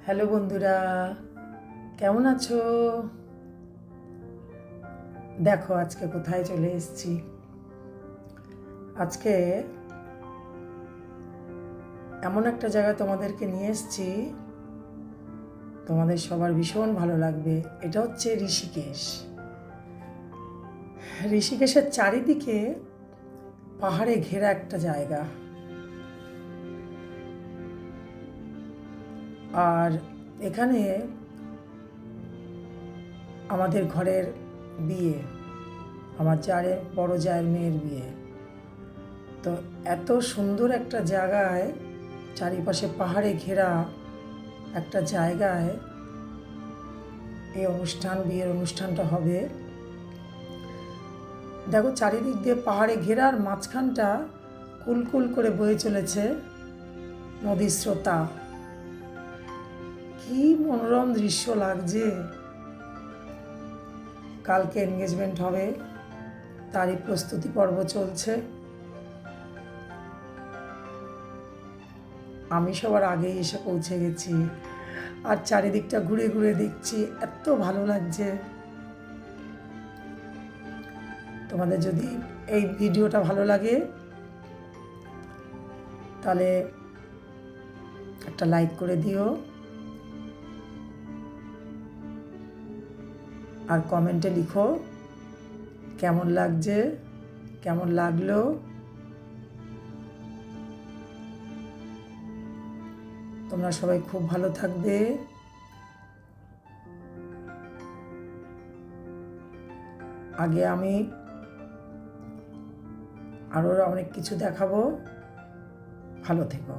Hello বন্ধুরা, কেমন আছো? দেখো আজকে কোথায় চলে এসেছি। আজকে এমন একটা জায়গায় তোমাদেরকে নিয়ে এসেছি, তোমাদের সবার ভীষণ ভালো লাগবে। এটা হচ্ছে ঋষিকেশ। ঋষিকেশের চারিদিকে পাহাড়ে ঘেরা একটা জায়গা, আর এখানে আমাদের ঘরের বিয়ে, আমার বড় জায়ের মেয়ের বিয়ে। তো এত সুন্দর একটা জায়গায়, চারিপাশে পাহাড়ে ঘেরা একটা জায়গায় এই বিয়ের অনুষ্ঠানটা হবে। দেখো চারিদিক দিয়ে পাহাড়ে ঘেরা, আর মাঝখানটা কুলকুল করে বয়ে চলেছে নদীর স্রোতা। কি মনোরম দৃশ্য লাগছে। কালকে এনগেজমেন্ট হবে, তারই প্রস্তুতি পর্ব চলছে। আমি সবার আগেই এসে পৌঁছে গেছি, আর চারিদিকটা ঘুরে ঘুরে দেখছি, এত ভালো লাগছে। তোমাদের যদি এই ভিডিওটা ভালো লাগে তাহলে একটা লাইক করে দিও, আর কমেন্টে লিখো কেমন লাগছে, কেমন লাগলো। তোমরা সবাই খুব ভালো থাকবে। আগে আমি আরও অনেক কিছু দেখাবো। ভালো থেকো।